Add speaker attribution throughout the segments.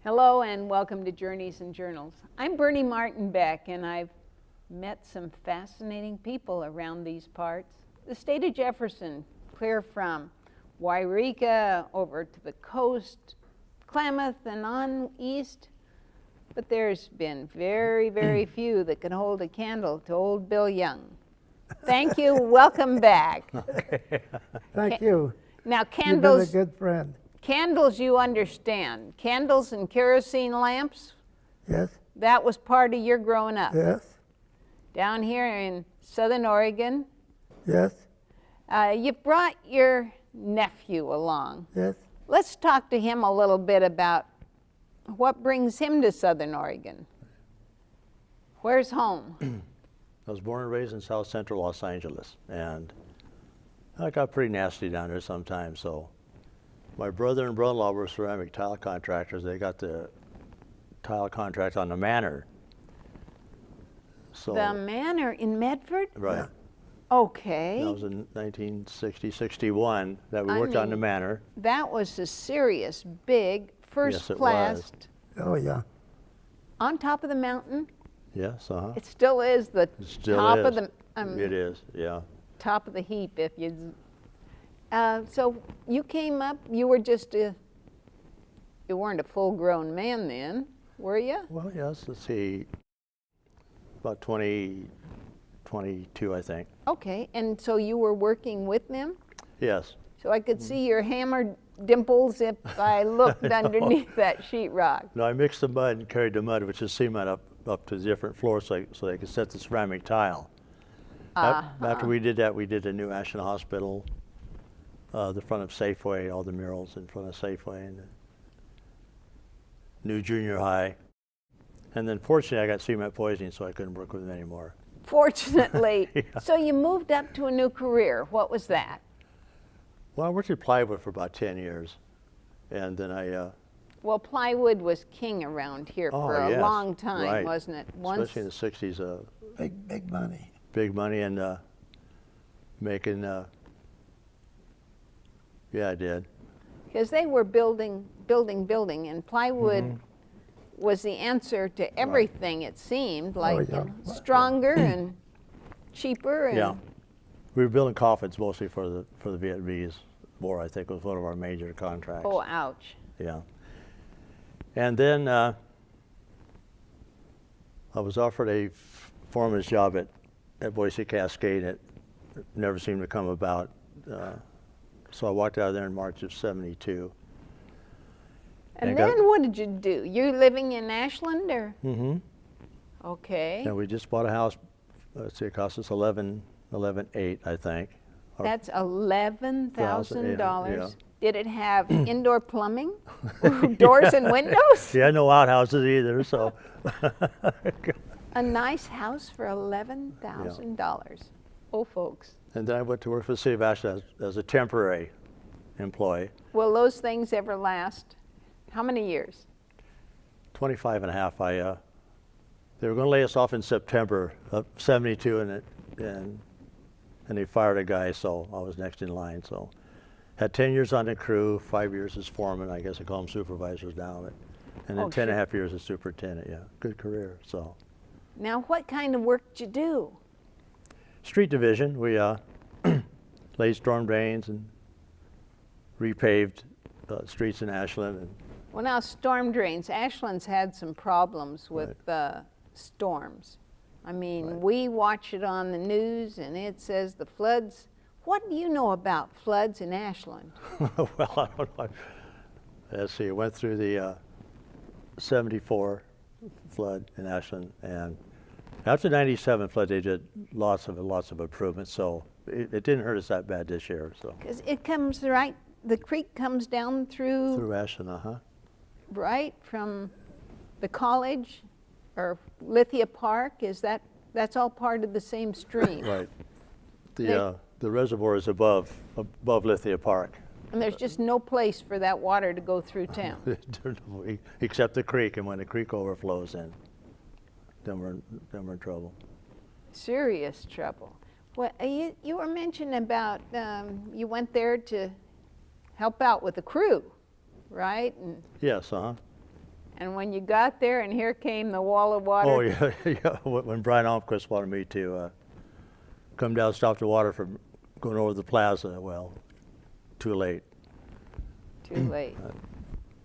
Speaker 1: Hello and welcome to Journeys and Journals. I'm Bernie Martin Beck, and I've met some fascinating people around these parts. The state of Jefferson, clear from Wairika over to the coast, Klamath and on east. But there's been very, very few that can hold a candle to old Bill Young. Thank you, welcome back.
Speaker 2: Okay. Thank you.
Speaker 1: Now
Speaker 2: You've
Speaker 1: candles.
Speaker 2: been a good friend.
Speaker 1: Candles you understand. Candles and kerosene lamps,
Speaker 2: Yes,
Speaker 1: that was part of your growing up.
Speaker 2: yes,
Speaker 1: Down here in Southern Oregon,
Speaker 2: yes,
Speaker 1: you brought your nephew along.
Speaker 2: yes.
Speaker 1: Let's talk to him a little bit about what brings him to Southern Oregon. Where's home?
Speaker 3: I was born and raised in South Central Los Angeles, and I got pretty nasty down there sometimes. So my brother and brother-in-law were ceramic tile contractors. They got the tile contract on the Manor. So
Speaker 1: The Manor in Medford?
Speaker 3: right.
Speaker 2: Yeah.
Speaker 1: Okay.
Speaker 3: That was in 1960, 61 that we
Speaker 1: I
Speaker 3: worked on the
Speaker 1: mean,
Speaker 3: Manor.
Speaker 1: That was a serious, big, first
Speaker 3: Yes, it
Speaker 1: class,
Speaker 3: was.
Speaker 2: Oh, yeah.
Speaker 1: on top of the mountain.
Speaker 3: Yes,
Speaker 1: It still is the
Speaker 3: It still
Speaker 1: top
Speaker 3: is.
Speaker 1: of the
Speaker 3: It is, yeah.
Speaker 1: top of the heap. If you, so you came up. You were just you weren't a full-grown man then, were you?
Speaker 3: Well, yes, let's see, about 20, 22, I think.
Speaker 1: Okay, and so you were working with them.
Speaker 3: Yes.
Speaker 1: So I could see your hammer dimples if I looked underneath that sheetrock.
Speaker 3: No, I mixed the mud and carried the mud, which is cement, up to the different floors so they could set the ceramic tile. After we did that, we did the new Ashland Hospital, the front of Safeway, all the murals in front of Safeway, and the new junior high. And then fortunately, I got cement poisoning, so I couldn't work with them anymore.
Speaker 1: Fortunately,
Speaker 3: Yeah.
Speaker 1: so you moved up to a new career. What was that?
Speaker 3: Well, I worked at plywood for about 10 years, and then I,
Speaker 1: Well, plywood was king around here for a
Speaker 3: yes,
Speaker 1: long time,
Speaker 3: right.
Speaker 1: wasn't it?
Speaker 3: Especially in the 60s,
Speaker 2: Big money.
Speaker 3: big money and making, yeah, I did.
Speaker 1: Because they were building, and plywood was the answer to everything. It seemed like
Speaker 2: yeah.
Speaker 1: stronger and cheaper. And
Speaker 3: Yeah. We were building coffins mostly for the Vietnamese War, I think was one of our major contracts.
Speaker 1: oh, ouch!
Speaker 3: Yeah. And then I was offered a foreman's job at Boise Cascade. It never seemed to come about. So I walked out of there in March of '72.
Speaker 1: And
Speaker 3: got-
Speaker 1: then what did you do? You living in Ashland, or?
Speaker 3: Mm-hmm.
Speaker 1: Okay,
Speaker 3: And we just bought a house. Let's see, it cost us $11,800, I think. Or-
Speaker 1: that's $11,000.
Speaker 3: Yeah.
Speaker 1: Did it have indoor plumbing, doors and windows?
Speaker 3: Yeah, no outhouses either, so.
Speaker 1: A nice house for $11,000. Oh, folks.
Speaker 3: And then I went to work for the city of Ashland as a temporary employee,
Speaker 1: Will those things ever last? How many years?
Speaker 3: 25 and a half. They were going to lay us off in September of '72, and they fired a guy, so I was next in line. So had 10 years on the crew, 5 years as foreman. I guess I call them supervisors now, and then
Speaker 1: Oh,
Speaker 3: 10 and a
Speaker 1: sure.
Speaker 3: half years as superintendent. Yeah, good career. So
Speaker 1: Now, what kind of work did you do?
Speaker 3: street division, we laid storm drains and repaved streets in Ashland. And
Speaker 1: Well, now, storm drains. Ashland's had some problems with storms. I mean,
Speaker 3: Right.
Speaker 1: we watch it on the news, and it says the floods. What do you know about floods in Ashland?
Speaker 3: well, I don't know. Let's see, it went through the '74 flood in Ashland, and after '97 flood, they did lots of improvements. So it didn't hurt us that bad this year. So
Speaker 1: Because it comes right, the creek comes down
Speaker 3: through Ashland,
Speaker 1: right from the college or Lithia Park. That's all part of the same stream?
Speaker 3: right. The reservoir is above Lithia Park,
Speaker 1: And there's just no place for that water to go through town.
Speaker 3: except the creek, and when the creek overflows, then we're in trouble.
Speaker 1: Serious trouble. Well, you were mentioning about you went there to help out with the crew, right? And
Speaker 3: Yes,
Speaker 1: And when you got there and here came the wall of water.
Speaker 3: Oh, yeah, yeah. When Brian Almquist wanted me to come down, stop the water from going over the plaza, well, too late.
Speaker 1: Too late.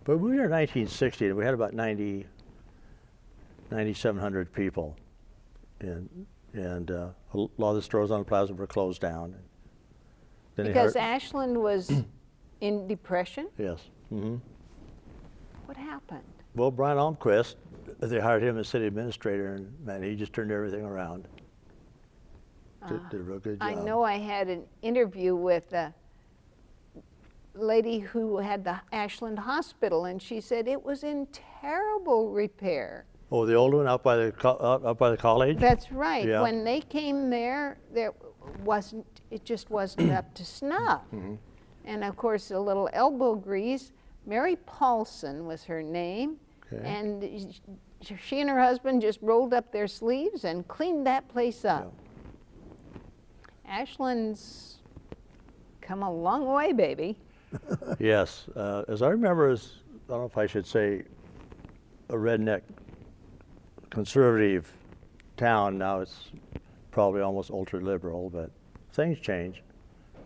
Speaker 3: But we were in 1960, and we had about 9,700 people. And a lot of the stores on the plaza were closed down. Then they
Speaker 1: Because
Speaker 3: hired-
Speaker 1: Ashland was in depression?
Speaker 3: Yes. Hmm.
Speaker 1: What happened?
Speaker 3: Well, Brian Almquist, they hired him as city administrator, and man, he just turned everything around. Did a real good job.
Speaker 1: I know I had an interview with a lady who had the Ashland Hospital, and she said it was in terrible repair.
Speaker 3: Oh, the old one out by the out by the college.
Speaker 1: That's right.
Speaker 3: Yeah.
Speaker 1: When they came there it just wasn't up to snuff.
Speaker 3: Mm-hmm.
Speaker 1: And of course, a little elbow grease. Mary Paulson was her name,
Speaker 3: Okay.
Speaker 1: and she and her husband just rolled up their sleeves and cleaned that place up. Ashland's come a long way, baby.
Speaker 3: Yes, as I remember, I don't know if I should say a redneck conservative town. Now it's probably almost ultra liberal, but things change.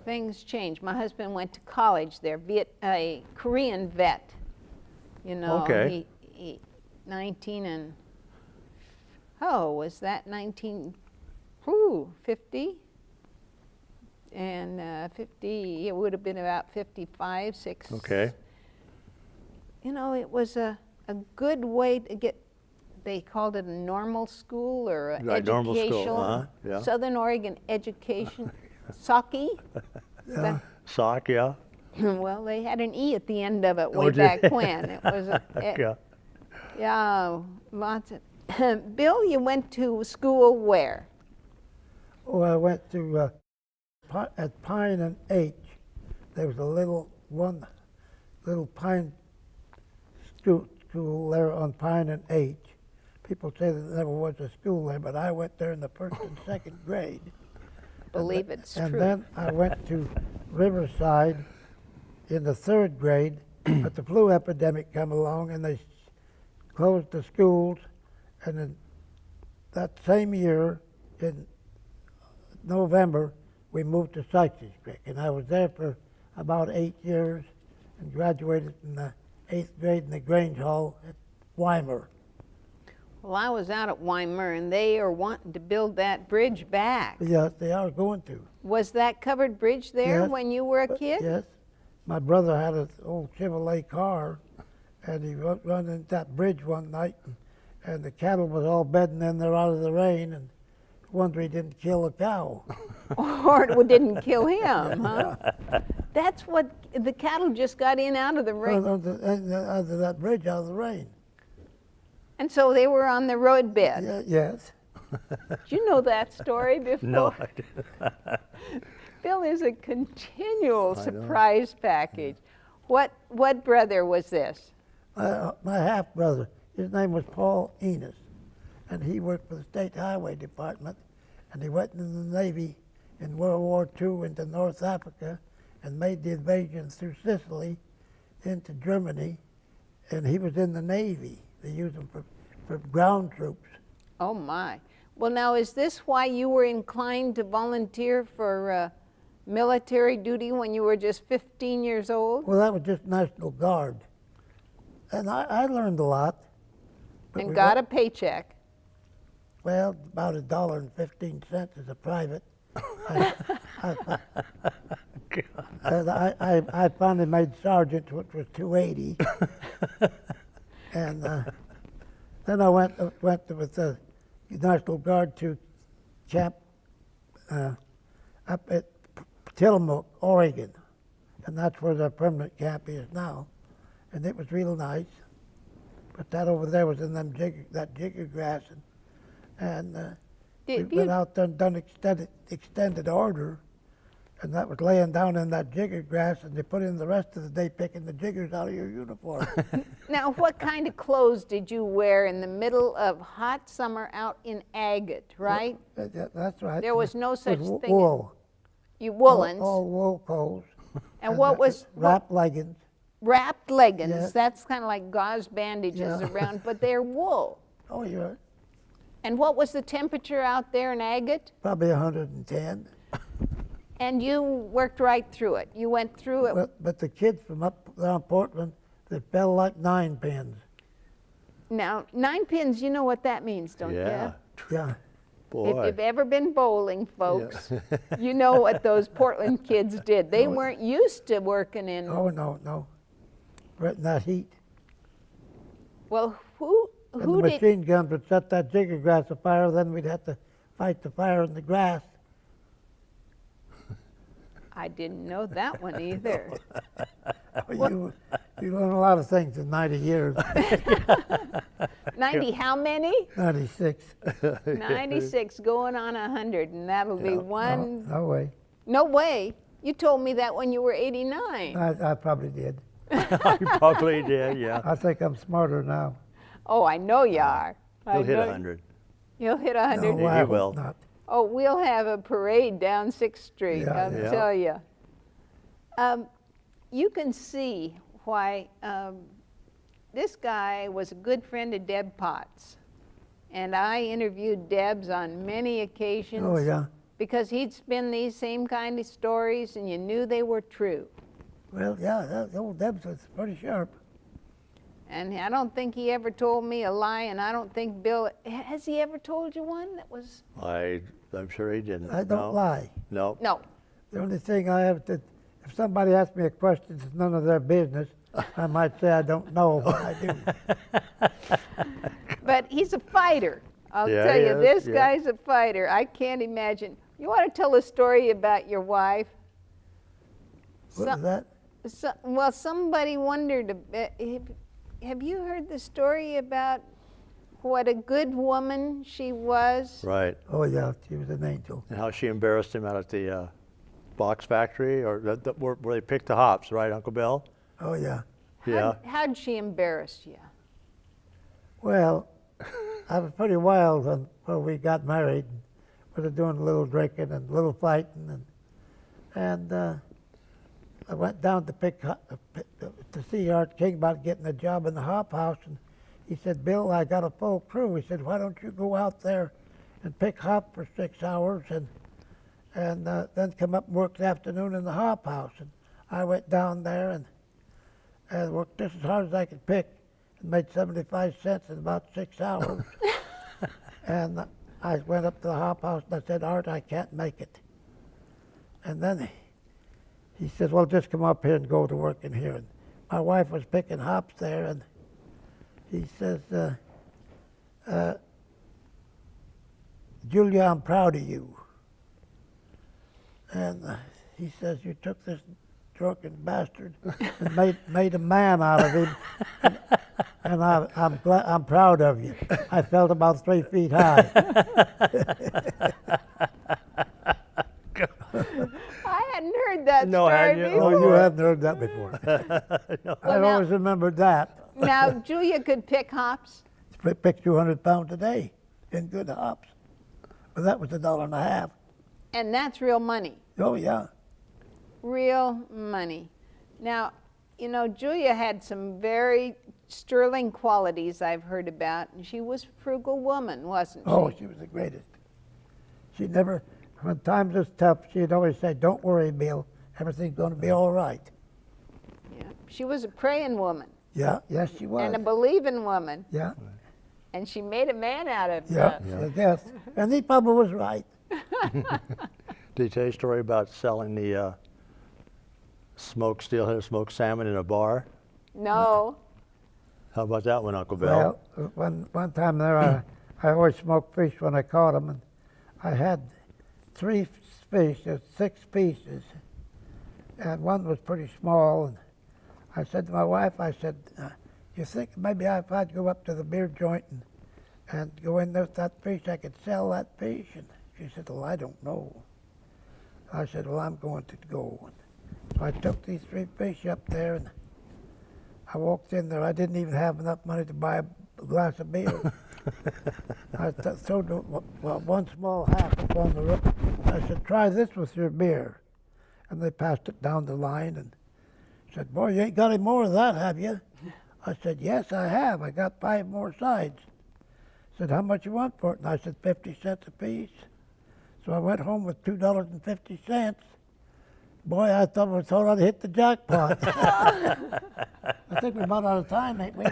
Speaker 1: Things change. My husband went to college there, a Korean vet. You know,
Speaker 3: Okay.
Speaker 1: he 19 and, oh, was that 50? And 50, it would have been about 55, 6.
Speaker 3: Okay.
Speaker 1: You know, it was a good way to get, they called it a normal school or an
Speaker 3: Right, normal school,
Speaker 1: educational,
Speaker 3: yeah.
Speaker 1: Southern Oregon education, Saki.
Speaker 2: Yeah.
Speaker 3: Sock, yeah.
Speaker 1: Well, they had an E at the end of it way
Speaker 3: did they?
Speaker 1: back when. It was,
Speaker 3: Yeah.
Speaker 1: yeah, lots of. Bill, you went to school where?
Speaker 2: Oh, I went to at Pine and H. There was a little pine school there on Pine and H. People say that there never was a school there, but I went there in the first and second grade.
Speaker 1: Believe it's
Speaker 2: And
Speaker 1: true.
Speaker 2: then I went to Riverside in the third grade, but the flu epidemic come along and they closed the schools. And in that same year, in November, we moved to Sykes Creek, and I was there for about 8 years and graduated in the 8th grade in the Grange Hall at Weimar.
Speaker 1: Well, I was out at Weimar, and they are wanting to build that bridge back.
Speaker 2: Yes, they are going to.
Speaker 1: Was that covered bridge there
Speaker 2: Yes.
Speaker 1: when you were a kid?
Speaker 2: Yes. My brother had an old Chevrolet car, and he run into that bridge one night, and the cattle was all bedding in there out of the rain, and wonder he didn't kill a cow.
Speaker 1: Or it didn't kill him, huh? That's what, the cattle just got in out of the rain.
Speaker 2: Under that bridge out of the rain.
Speaker 1: And so they were on the roadbed.
Speaker 2: Yes.
Speaker 1: Did you know that story before?
Speaker 3: No, I didn't.
Speaker 1: Bill is a continual
Speaker 3: I know.
Speaker 1: surprise package. What brother was this?
Speaker 2: My half brother, his name was Paul Enos, and he worked for the State Highway Department, and he went into the Navy in World War II into North Africa and made the invasion through Sicily into Germany, and he was in the Navy. They used him for ground troops.
Speaker 1: Oh my. Well, now is this why you were inclined to volunteer for military duty when you were just 15 years old?
Speaker 2: Well, that was just National Guard. And I learned a lot. but
Speaker 1: And
Speaker 2: we
Speaker 1: got a
Speaker 2: went-
Speaker 1: paycheck?
Speaker 2: Well, about $1.15 as a private. And I finally made sergeant, which was $2.80. And then I went with the National Guard to camp up at Tillamook, Oregon, and that's where the permanent camp is now. And it was real nice. But that over there was in that jigger grass, and we
Speaker 1: Did
Speaker 2: went
Speaker 1: you,
Speaker 2: out there and done extended order, and that was laying down in that jigger grass, and they put in the rest of the day picking the jiggers out of your uniform.
Speaker 1: now, what kind of clothes did you wear in the middle of hot summer out in agate, right?
Speaker 2: That's right.
Speaker 1: There was no
Speaker 2: It
Speaker 1: such
Speaker 2: was
Speaker 1: thing.
Speaker 2: Wool.
Speaker 1: You woolens.
Speaker 2: All wool clothes.
Speaker 1: And what was
Speaker 2: wrap leggings.
Speaker 1: wrapped leggings.
Speaker 2: Yeah.
Speaker 1: That's kind of like gauze bandages
Speaker 2: Yeah.
Speaker 1: around, but they're wool.
Speaker 2: Oh, you're
Speaker 1: And what was the temperature out there in Agate?
Speaker 2: probably 110.
Speaker 1: And you worked right through it. You went through it.
Speaker 2: But the kids from up around Portland, they fell like 9 pins.
Speaker 1: Now, 9 pins, you know what that means, don't
Speaker 3: Yeah.
Speaker 1: you?
Speaker 2: Yeah.
Speaker 3: Boy.
Speaker 1: If you've ever been bowling, folks, you know what those Portland kids did. They weren't used to working in.
Speaker 2: Oh, no. Right in that heat.
Speaker 1: Well, who
Speaker 2: And the
Speaker 1: did?
Speaker 2: machine guns would set that jigger grass afire, then we'd have to fight the fire in the grass.
Speaker 1: I didn't know that one either.
Speaker 2: You learn a lot of things in 90 years.
Speaker 1: 90, how many?
Speaker 2: 96.
Speaker 1: 96 going on 100, and that'll be one.
Speaker 2: No way.
Speaker 1: No way. You told me that when you were 89.
Speaker 2: I probably did.
Speaker 3: You probably did, yeah.
Speaker 2: I think I'm smarter now.
Speaker 1: Oh, I know you are.
Speaker 3: He'll hit
Speaker 1: know-
Speaker 3: 100.
Speaker 1: You'll hit 100.
Speaker 2: No, I
Speaker 3: He
Speaker 2: hope
Speaker 3: will.
Speaker 2: not.
Speaker 1: Oh, we'll have a parade down 6th Street,
Speaker 2: Yeah,
Speaker 1: I'll
Speaker 3: yeah.
Speaker 1: tell you. You can see why this guy was a good friend of Deb Potts. And I interviewed Deb's on many occasions.
Speaker 2: Oh, yeah.
Speaker 1: Because he'd spin these same kind of stories and you knew they were true.
Speaker 2: Well, yeah, that old Debs was pretty sharp.
Speaker 1: And I don't think he ever told me a lie, and I don't think Bill, has he ever told you one that was?
Speaker 3: I'm sure he didn't.
Speaker 2: I don't
Speaker 3: no.
Speaker 2: lie.
Speaker 3: No.
Speaker 1: No.
Speaker 2: The only thing I have to, if somebody asks me a question that's none of their business, I might say I don't know, but I do.
Speaker 1: But he's a fighter. I'll
Speaker 3: Yeah,
Speaker 1: tell
Speaker 3: he
Speaker 1: you,
Speaker 3: is,
Speaker 1: this
Speaker 3: yeah.
Speaker 1: guy's a fighter. I can't imagine. You want to tell a story about your wife?
Speaker 2: What was that?
Speaker 1: Well, somebody wondered, have you heard the story about what a good woman she was?
Speaker 3: Right.
Speaker 2: Oh, yeah, she was an angel.
Speaker 3: And how she embarrassed him out at the box factory, or where they picked the hops, right, Uncle Bill?
Speaker 2: Oh, yeah.
Speaker 3: Yeah.
Speaker 1: How'd she embarrass you?
Speaker 2: Well, I was pretty wild when we got married. We were doing a little drinking and a little fighting, and I went down to see Art King about getting a job in the hop house, and he said, "Bill, I got a full crew." He said, "Why don't you go out there and pick hop for 6 hours and then come up and work the afternoon in the hop house?" And I went down there and worked just as hard as I could pick and made 75 cents in about 6 hours. And I went up to the hop house and I said, "Art, I can't make it." And then he said, "Well, just come up here and go to work in here." And my wife was picking hops there, and he says, "Julia, I'm proud of you." And he says, "You took this drunken bastard and made a man out of him, and I'm proud of you." I felt about 3 feet high.
Speaker 1: I hadn't heard that
Speaker 3: No,
Speaker 1: story
Speaker 3: hadn't you?
Speaker 1: before.
Speaker 2: Oh, you haven't heard that before. I
Speaker 1: now-
Speaker 2: always remembered that.
Speaker 1: Now, Julia could pick hops.
Speaker 2: Pick 200 pounds a day in good hops. But that was $1.50.
Speaker 1: And that's real money.
Speaker 2: Oh, yeah.
Speaker 1: Real money. Now, you know, Julia had some very sterling qualities I've heard about, and she was a frugal woman, wasn't she?
Speaker 2: Oh, she was the greatest. She never, when times was tough, she'd always say, "Don't worry, Bill. Everything's going to be all right."
Speaker 1: Yeah. She was a praying woman
Speaker 2: Yeah, yes, she was.
Speaker 1: and a believing woman,
Speaker 2: Yeah,
Speaker 1: and she made a man out of
Speaker 2: yeah, I guess. And he probably was right.
Speaker 3: Did he tell you a story about selling the steelhead smoked salmon in a bar?
Speaker 1: No.
Speaker 3: How about that one, Uncle Bill?
Speaker 2: Well, one time there, I always smoked fish when I caught them, and I had 3 fish, 6 pieces, and one was pretty small. And I said to my wife, I said, "You think maybe if I'd go up to the beer joint and go in there with that fish, I could sell that fish?" And she said, "Well, I don't know." I said, "Well, I'm going to go." And so I took these 3 fish up there, and I walked in there. I didn't even have enough money to buy a glass of beer. I threw one small half up on the roof. I said, "Try this with your beer." And they passed it down the line, and Said, boy, you ain't got any more of that, have you? I said, yes, I have. I got 5 more sides. Said, how much you want for it? And I said, 50 cents a piece. So I went home with $2.50. Boy, I thought I'd hit the jackpot. I think we're about out of time, ain't we?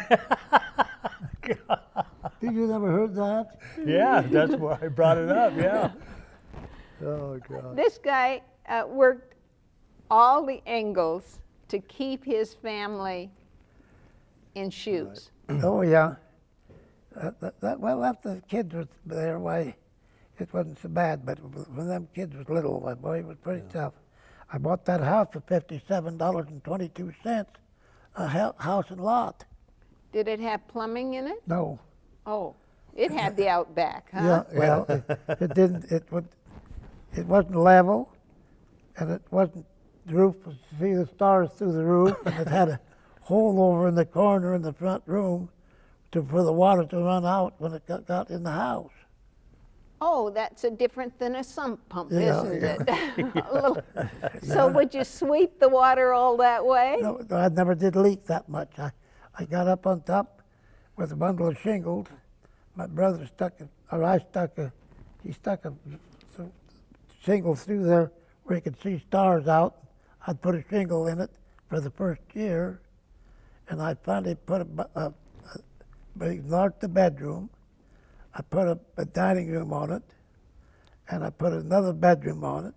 Speaker 2: Did you ever heard that?
Speaker 3: Yeah, that's why I brought it up, yeah. Oh, God.
Speaker 1: This guy worked all the angles to keep his family in shoes.
Speaker 2: Oh, yeah. Well, after the kids was there, why, it wasn't so bad. But when them kids was little, boy, it was pretty tough. I bought that house for $57.22, a house and lot.
Speaker 1: Did it have plumbing in it?
Speaker 2: No.
Speaker 1: Oh, it had the outback, huh?
Speaker 2: Yeah, well, it didn't, it wasn't level, and it wasn't, the roof was, see the stars through the roof, and it had a hole over in the corner in the front room for the water to run out when it got in the house.
Speaker 1: Oh, that's a different than a sump pump,
Speaker 2: Yeah,
Speaker 1: isn't
Speaker 2: yeah.
Speaker 1: it? A little- So would you sweep the water all that way?
Speaker 2: No, I never did leak that much. I got up on top with a bundle of shingles. My brother he stuck a shingle through there where he could see stars out. I'd put a shingle in it for the first year, and I finally put enlarged the bedroom. I put a dining room on it, and I put another bedroom on it,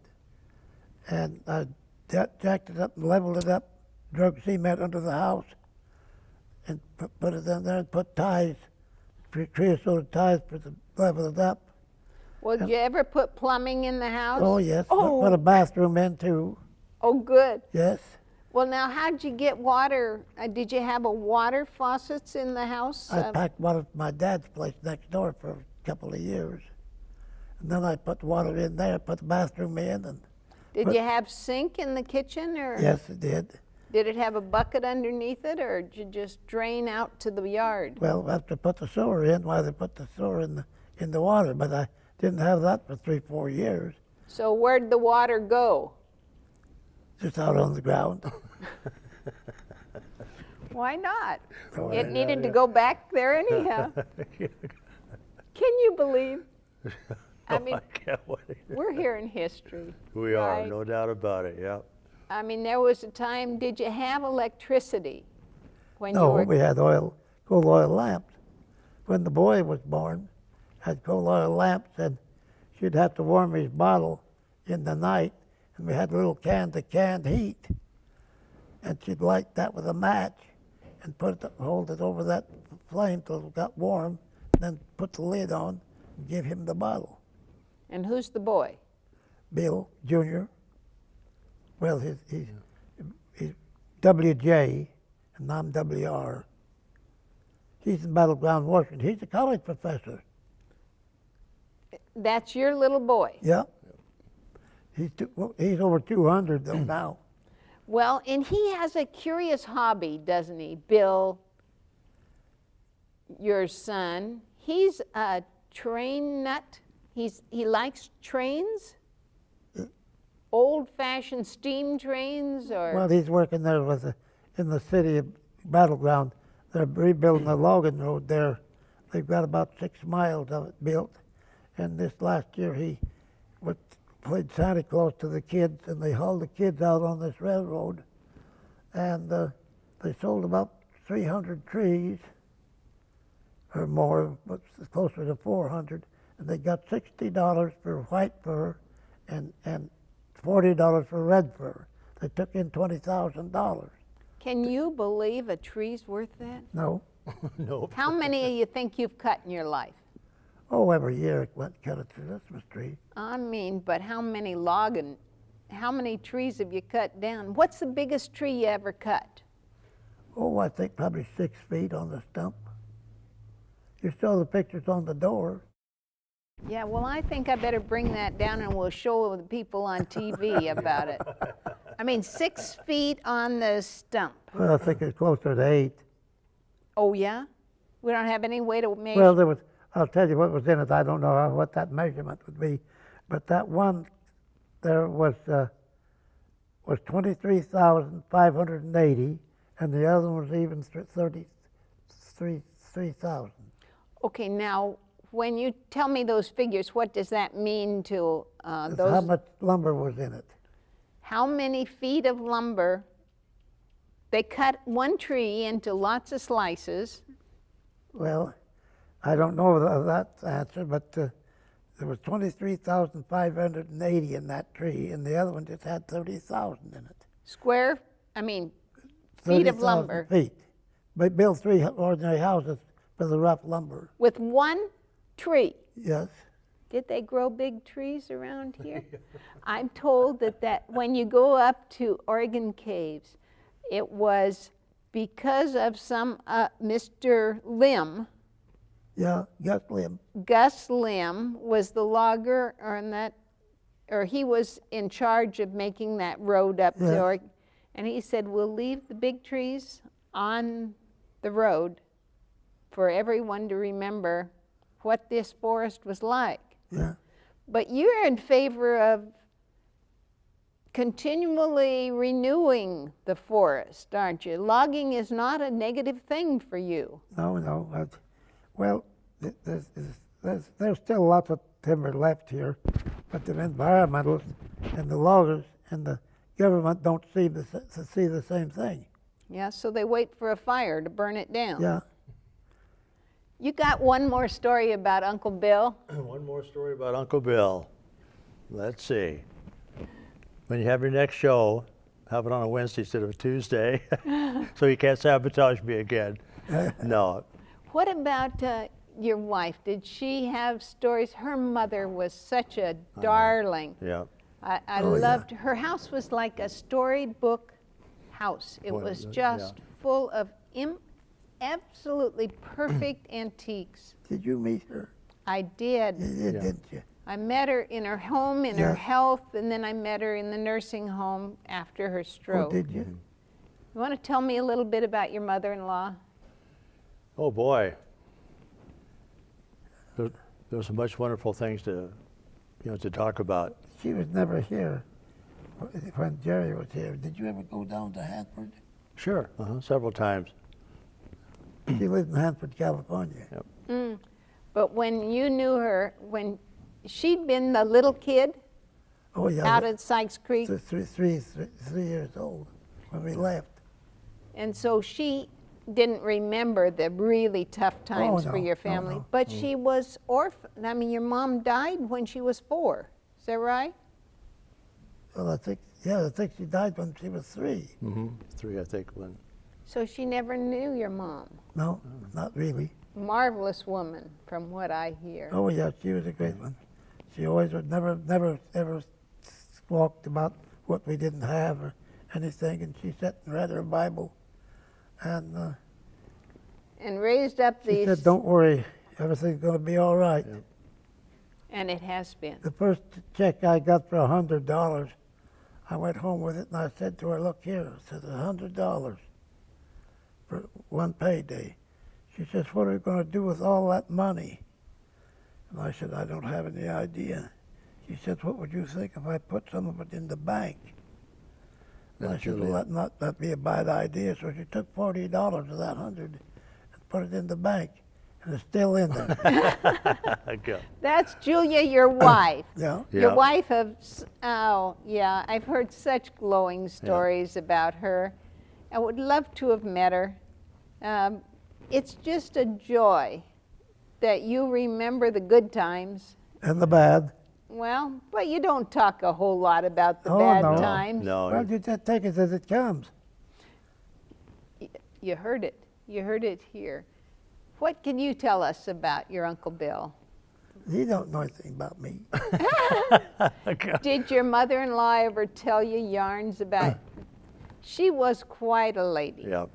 Speaker 2: and I jacked it up and leveled it up, drug cement under the house, and put it in there and put ties, creosote ties to level it up.
Speaker 1: Well, did you ever put plumbing in the house?
Speaker 2: Oh, yes.
Speaker 1: Oh,
Speaker 2: Put a bathroom in, too.
Speaker 1: oh, good.
Speaker 2: Yes.
Speaker 1: Well, now, how'd you get water? Did you have a water faucets in the house?
Speaker 2: I packed water from my dad's place next door for a couple of years. And then I put water in there, put the bathroom in. And
Speaker 1: Did you have sink in the kitchen, or
Speaker 2: yes, it did.
Speaker 1: did it have a bucket underneath it, or did you just drain out to the yard?
Speaker 2: Well, after I put the sewer in, why they put the sewer in the water, but I didn't have that for 3-4 years,
Speaker 1: So where'd the water go?
Speaker 2: just out on the ground.
Speaker 1: Why not?
Speaker 2: Why
Speaker 1: It
Speaker 3: not,
Speaker 1: needed to
Speaker 3: yeah.
Speaker 1: go back there anyhow. Can you believe? I mean,
Speaker 3: I can't wait.
Speaker 1: we're hearing history.
Speaker 3: We are,
Speaker 1: right?
Speaker 3: no doubt about it, yeah.
Speaker 1: I mean, there was a time, did you have electricity when you
Speaker 2: No,
Speaker 1: were?
Speaker 2: we had coal oil lamps. When the boy was born, had coal oil lamps, and she'd have to warm his bottle in the night, and we had a little can-to-can heat. And she'd light that with a match and hold it over that flame till it got warm, and then put the lid on and give him the bottle.
Speaker 1: And who's the boy?
Speaker 2: Bill Jr. Well, he's WJ, and I'm WR. He's in Battleground, Washington. He's a college professor.
Speaker 1: That's your little boy.
Speaker 2: Yeah. He's over 200 though now.
Speaker 1: Well, and he has a curious hobby, doesn't he, Bill, your son? He's a train nut. He likes trains? Old-fashioned steam trains, or?
Speaker 2: Well, he's working there in the city of Battleground. They're rebuilding the logging road there. They've got about 6 miles of it built. And this last year he played Santa Claus to the kids, and they hauled the kids out on this railroad. And they sold about 300 trees or more, but it's closer to 400. And they got $60 for white fir and $40 for red fir. They took in $20,000.
Speaker 1: Can you believe a tree's worth that?
Speaker 2: No.
Speaker 3: Nope.
Speaker 1: How many do you think you've cut in your life?
Speaker 2: Oh, every year it went cut it to Christmas tree.
Speaker 1: I mean, but how many trees have you cut down? What's the biggest tree you ever cut?
Speaker 2: Oh, I think probably 6 feet on the stump. You saw the pictures on the door.
Speaker 1: Yeah, well, I think I better bring that down and we'll show the people on TV about it. I mean, 6 feet on the stump.
Speaker 2: Well, I think it's closer to 8.
Speaker 1: Oh, yeah? We don't have any way to measure?
Speaker 2: Well, I'll tell you what was in it. I don't know what that measurement would be. But that one there was was 23,580, and the other one was even 33,000.
Speaker 1: Okay, now, when you tell me those figures, what does that mean to
Speaker 2: That's
Speaker 1: those?
Speaker 2: how much lumber was in it.
Speaker 1: How many feet of lumber? They cut one tree into lots of slices.
Speaker 2: Well, I don't know that answer, but there was 23,580 in that tree, and the other one just had 30,000 in it.
Speaker 1: Feet of lumber.
Speaker 2: Feet. But built 3 ordinary houses for the rough lumber.
Speaker 1: With one tree.
Speaker 2: Yes.
Speaker 1: Did they grow big trees around here? I'm told that when you go up to Oregon Caves, it was because of some Mr. Lim.
Speaker 2: Yeah, Gus Lim.
Speaker 1: Gus Lim was the logger or he was in charge of making that road up to Oregon. And he said, we'll leave the big trees on the road for everyone to remember what this forest was like.
Speaker 2: Yeah.
Speaker 1: But you're in favor of continually renewing the forest, aren't you? Logging is not a negative thing for you.
Speaker 2: No. Well, there's still lots of timber left here, but the environmentalists and the loggers and the government don't see the same thing.
Speaker 1: Yeah, so they wait for a fire to burn it down.
Speaker 2: Yeah.
Speaker 1: You got one more story about Uncle Bill?
Speaker 3: One more story about Uncle Bill. Let's see. When you have your next show, have it on a Wednesday instead of a Tuesday, so you can't sabotage me again. No.
Speaker 1: What about your wife? Did she have stories? Her mother was such a darling.
Speaker 3: Yeah.
Speaker 1: I loved her house was like a storybook house. It
Speaker 3: Boy,
Speaker 1: was
Speaker 3: yeah.
Speaker 1: just full of absolutely perfect antiques.
Speaker 2: Did you meet her?
Speaker 1: I did.
Speaker 2: You did,
Speaker 3: Yeah.
Speaker 2: didn't you?
Speaker 1: I met her in her home, in her
Speaker 2: Yeah.
Speaker 1: health, and then I met her in the nursing home after her stroke.
Speaker 2: Oh, did you?
Speaker 1: You want to tell me a little bit about your mother-in-law?
Speaker 3: Oh boy. There's so much wonderful things to talk about.
Speaker 2: She was never here when Jerry was here. Did you ever go down to Hanford?
Speaker 3: Sure. Several times.
Speaker 2: She lived in Hanford, California.
Speaker 3: Yep.
Speaker 1: But when you knew her, when she'd been the little kid
Speaker 2: Oh, yeah.
Speaker 1: out at Sykes Creek,
Speaker 2: 3 years old when we left.
Speaker 1: and so she didn't remember the really tough times for
Speaker 2: no,
Speaker 1: your
Speaker 2: no,
Speaker 1: family.
Speaker 2: no.
Speaker 1: But she was orphaned. I mean, your mom died when she was 4. Is that right?
Speaker 2: Well, I think she died when she was 3.
Speaker 3: 3, I think, when.
Speaker 1: So she never knew your mom.
Speaker 2: No, not really.
Speaker 1: Marvelous woman, from what I hear.
Speaker 2: Oh, yeah, she was a great one. She always would never ever squawked about what we didn't have or anything, and she sat and read her Bible. And
Speaker 1: And raised up
Speaker 2: she
Speaker 1: these.
Speaker 2: said, don't worry, everything's going to be all right.
Speaker 3: Yeah.
Speaker 1: And it has been.
Speaker 2: The first check I got for $100, I went home with it and I said to her, look here, I said, $100 for one payday. She says, what are we going to do with all that money? And I said, I don't have any idea. She said, what would you think if I put some of it in the bank? And I said, well, that'd be a bad idea. So she took $40 of that 100 and put it in the bank, and it's still in there.
Speaker 3: Okay.
Speaker 1: That's Julia, your wife.
Speaker 2: Yeah.
Speaker 1: Your
Speaker 3: Yeah.
Speaker 1: wife of, oh, yeah, I've heard such glowing stories about her. I would love to have met her. It's just a joy that you remember the good times.
Speaker 2: And the bad.
Speaker 1: Well, but you don't talk a whole lot about the
Speaker 2: Oh,
Speaker 1: bad
Speaker 2: no.
Speaker 1: times.
Speaker 3: No.
Speaker 2: Well, you just take it as it comes.
Speaker 1: You heard it. You heard it here. What can you tell us about your Uncle Bill?
Speaker 2: He don't know anything about me.
Speaker 1: Did your mother-in-law ever tell you yarns about? She was quite a lady.
Speaker 3: Yeah.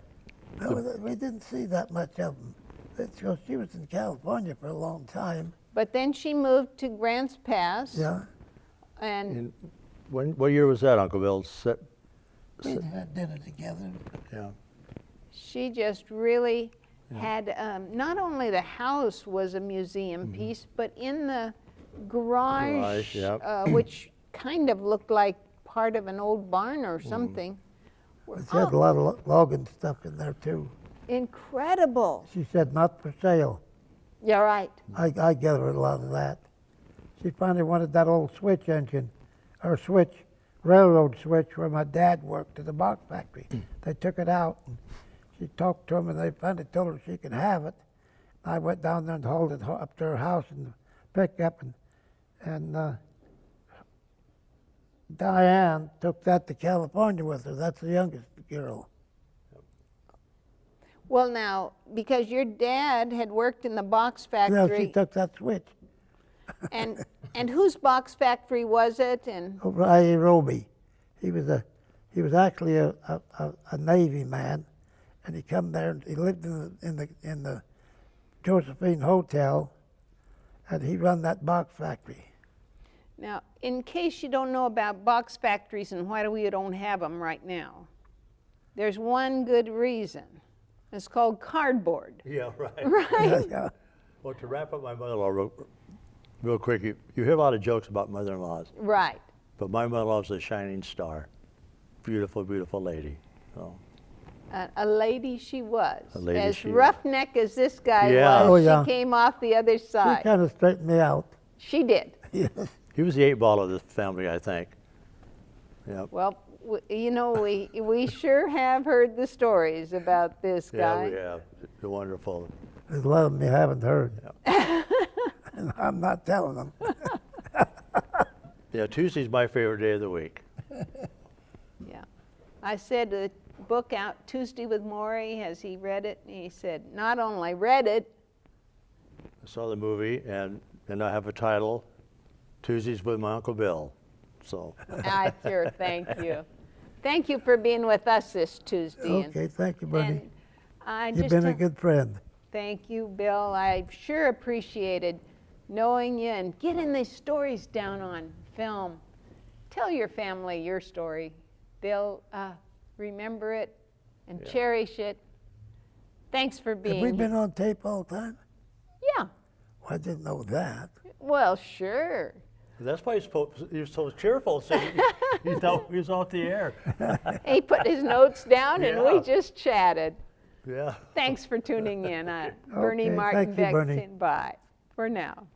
Speaker 2: No, we didn't see that much of him. Because she was in California for a long time.
Speaker 1: But then she moved to Grants Pass.
Speaker 2: Yeah.
Speaker 1: And
Speaker 3: What year was that, Uncle Bill?
Speaker 2: We had dinner together.
Speaker 3: Yeah.
Speaker 1: she just really had, not only the house was a museum piece, but in the garage,
Speaker 3: Garage, yep.
Speaker 1: which kind of looked like part of an old barn or something.
Speaker 2: She had a lot of logging stuff in there too.
Speaker 1: Incredible.
Speaker 2: She said, not for sale.
Speaker 1: Yeah, right.
Speaker 2: I gave her a lot of that. She finally wanted that old switch engine, or switch, railroad switch where my dad worked at the box factory. They took it out, and she talked to them, and they finally told her she could have it. I went down there and hauled it up to her house and picked up, and Diane took that to California with her. That's the youngest girl.
Speaker 1: Well, now, because your dad had worked in the box
Speaker 2: Yeah,
Speaker 1: factory,
Speaker 2: she took that switch.
Speaker 1: and whose box factory was it? And
Speaker 2: Over Roby. He was actually a Navy man, and he come there. And he lived in the Josephine Hotel, and he run that box factory.
Speaker 1: now, in case you don't know about box factories and why we don't have them right now, there's one good reason. It's called cardboard.
Speaker 3: Yeah, right.
Speaker 1: Right?
Speaker 2: Yeah.
Speaker 3: Well, to wrap up my mother-in-law real quick, you hear a lot of jokes about mother-in-laws,
Speaker 1: Right.
Speaker 3: but my mother-in-law was a shining star. Beautiful, beautiful lady. So,
Speaker 1: A lady she was.
Speaker 3: A lady
Speaker 1: as
Speaker 3: she was.
Speaker 1: roughneck as this guy
Speaker 3: Yeah.
Speaker 1: was,
Speaker 2: Oh, yeah.
Speaker 1: she came off the other
Speaker 2: She
Speaker 1: side.
Speaker 2: kind of straightened me out.
Speaker 1: She did.
Speaker 2: Yes.
Speaker 3: he was the 8-ball of the family, I think. Yep.
Speaker 1: Well, you know, we sure have heard the stories about this
Speaker 3: Yeah,
Speaker 1: guy.
Speaker 3: we have. They're wonderful.
Speaker 2: There's a lot of them you haven't heard. And I'm not telling them.
Speaker 3: Yeah, Tuesday's my favorite day of the week.
Speaker 1: Yeah. I said the book out Tuesday with Maury, has he read it? And he said, not only read it,
Speaker 3: I saw the movie, and I have a title, Tuesdays with my Uncle Bill. So,
Speaker 1: I sure thank you. Thank you for being with us this Tuesday.
Speaker 2: Okay, thank you, Bernie.
Speaker 1: And I
Speaker 2: You've
Speaker 1: just
Speaker 2: been a
Speaker 1: have-
Speaker 2: good friend.
Speaker 1: Thank you, Bill. I sure appreciated knowing you and getting these stories down on film. Tell your family your story. They'll remember it and cherish it. Thanks for being
Speaker 2: Have we
Speaker 1: here.
Speaker 2: been on tape all the time?
Speaker 1: Yeah.
Speaker 2: Well, I didn't know that.
Speaker 1: Well, sure.
Speaker 3: that's why he was so cheerful, so he thought he was off the air.
Speaker 1: He put his notes down and we
Speaker 3: Yeah.
Speaker 1: just chatted.
Speaker 3: Yeah.
Speaker 1: Thanks for tuning in. Bernie
Speaker 2: Okay,
Speaker 1: Martin
Speaker 2: thank you,
Speaker 1: Beck
Speaker 2: Bernie.
Speaker 1: saying bye for now.